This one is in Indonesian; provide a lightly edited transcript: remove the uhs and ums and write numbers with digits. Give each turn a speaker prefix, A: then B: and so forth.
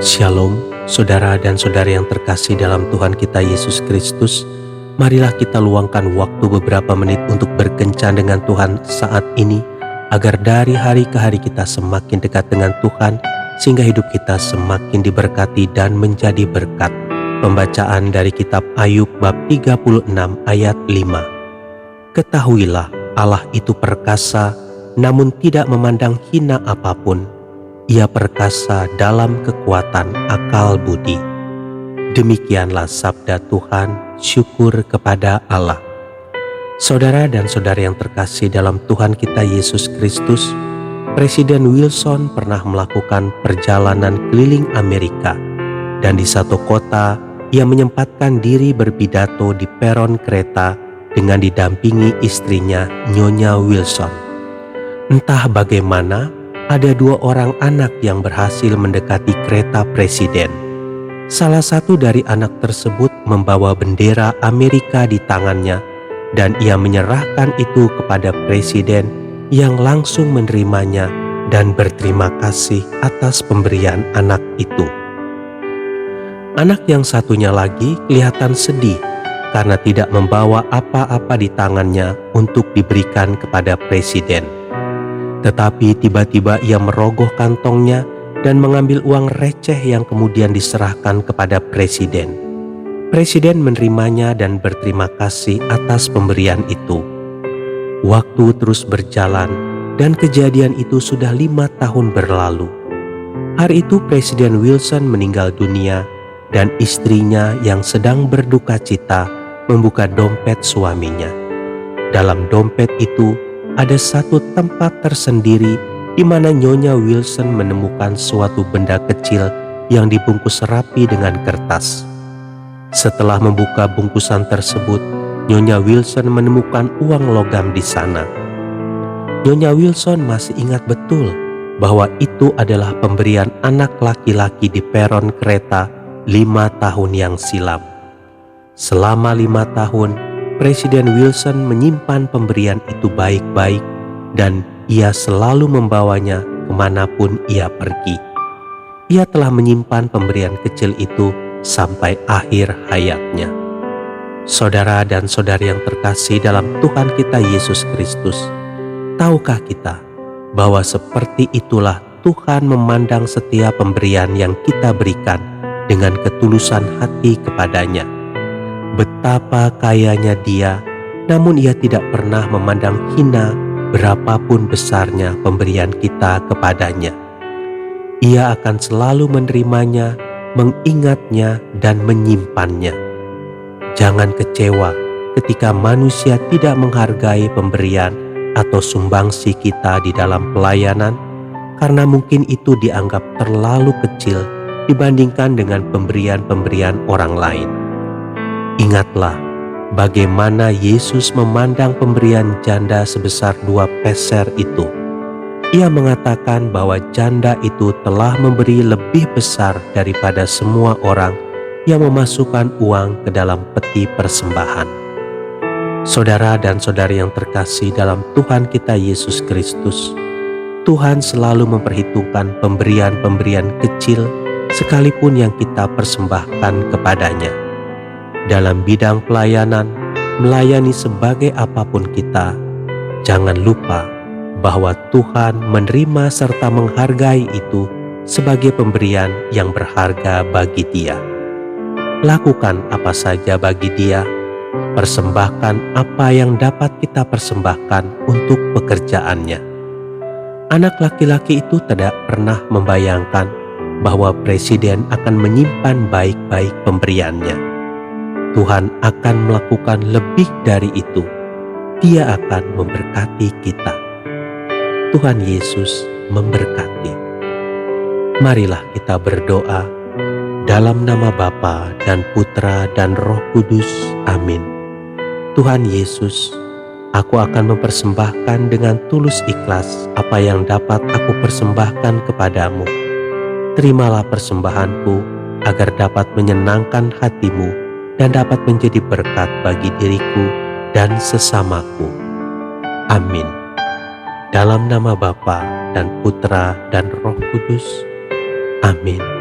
A: Shalom, saudara dan saudari yang terkasih dalam Tuhan kita Yesus Kristus. Marilah kita luangkan waktu beberapa menit untuk berkencan dengan Tuhan saat ini, agar dari hari ke hari kita semakin dekat dengan Tuhan, sehingga hidup kita semakin diberkati dan menjadi berkat. Pembacaan dari kitab Ayub bab 36 ayat 5. Ketahuilah, Allah itu perkasa, namun tidak memandang hina apapun. Ia perkasa dalam kekuatan akal budi. Demikianlah sabda Tuhan, syukur kepada Allah. Saudara dan saudari yang terkasih dalam Tuhan kita Yesus Kristus, Presiden Wilson pernah melakukan perjalanan keliling Amerika, dan di satu kota ia menyempatkan diri berpidato di peron kereta dengan didampingi istrinya, Nyonya Wilson. Entah bagaimana, ada dua orang anak yang berhasil mendekati kereta presiden. Salah satu dari anak tersebut membawa bendera Amerika di tangannya, dan ia menyerahkan itu kepada presiden yang langsung menerimanya dan berterima kasih atas pemberian anak itu. Anak yang satunya lagi kelihatan sedih karena tidak membawa apa-apa di tangannya untuk diberikan kepada presiden. Tetapi tiba-tiba ia merogoh kantongnya dan mengambil uang receh yang kemudian diserahkan kepada presiden. Presiden menerimanya dan berterima kasih atas pemberian itu. Waktu terus berjalan dan kejadian itu sudah 5 tahun berlalu. Hari itu Presiden Wilson meninggal dunia dan istrinya yang sedang berduka cita membuka dompet suaminya. Dalam dompet itu ada satu tempat tersendiri di mana Nyonya Wilson menemukan suatu benda kecil yang dibungkus rapi dengan kertas. Setelah membuka bungkusan tersebut, Nyonya Wilson menemukan uang logam di sana. Nyonya Wilson masih ingat betul bahwa itu adalah pemberian anak laki-laki di peron kereta 5 tahun yang silam. Selama 5 tahun, Presiden Wilson menyimpan pemberian itu baik-baik dan ia selalu membawanya kemanapun ia pergi. Ia telah menyimpan pemberian kecil itu sampai akhir hayatnya. Saudara dan saudari yang terkasih dalam Tuhan kita Yesus Kristus, tahukah kita bahwa seperti itulah Tuhan memandang setiap pemberian yang kita berikan dengan ketulusan hati kepadanya. Betapa kayanya Dia, namun Ia tidak pernah memandang hina berapapun besarnya pemberian kita kepadanya. Ia akan selalu menerimanya, mengingatnya, dan menyimpannya. Jangan kecewa ketika manusia tidak menghargai pemberian atau sumbangsi kita di dalam pelayanan, karena mungkin itu dianggap terlalu kecil dibandingkan dengan pemberian-pemberian orang lain. Ingatlah bagaimana Yesus memandang pemberian janda sebesar 2 peser itu. Ia mengatakan bahwa janda itu telah memberi lebih besar daripada semua orang yang memasukkan uang ke dalam peti persembahan. Saudara dan saudari yang terkasih dalam Tuhan kita Yesus Kristus, Tuhan selalu memperhitungkan pemberian-pemberian kecil sekalipun yang kita persembahkan kepadanya. Dalam bidang pelayanan, melayani sebagai apapun kita, jangan lupa bahwa Tuhan menerima serta menghargai itu sebagai pemberian yang berharga bagi Dia. Lakukan apa saja bagi Dia, persembahkan apa yang dapat kita persembahkan untuk pekerjaannya. Anak laki-laki itu tidak pernah membayangkan bahwa presiden akan menyimpan baik-baik pemberiannya. Tuhan akan melakukan lebih dari itu. Dia akan memberkati kita. Tuhan Yesus memberkati. Marilah kita berdoa dalam nama Bapa dan Putra dan Roh Kudus. Amin. Tuhan Yesus, aku akan mempersembahkan dengan tulus ikhlas apa yang dapat aku persembahkan kepadamu. Terimalah persembahanku agar dapat menyenangkan hatimu dan dapat menjadi berkat bagi diriku dan sesamaku. Amin. Dalam nama Bapa dan Putra dan Roh Kudus. Amin.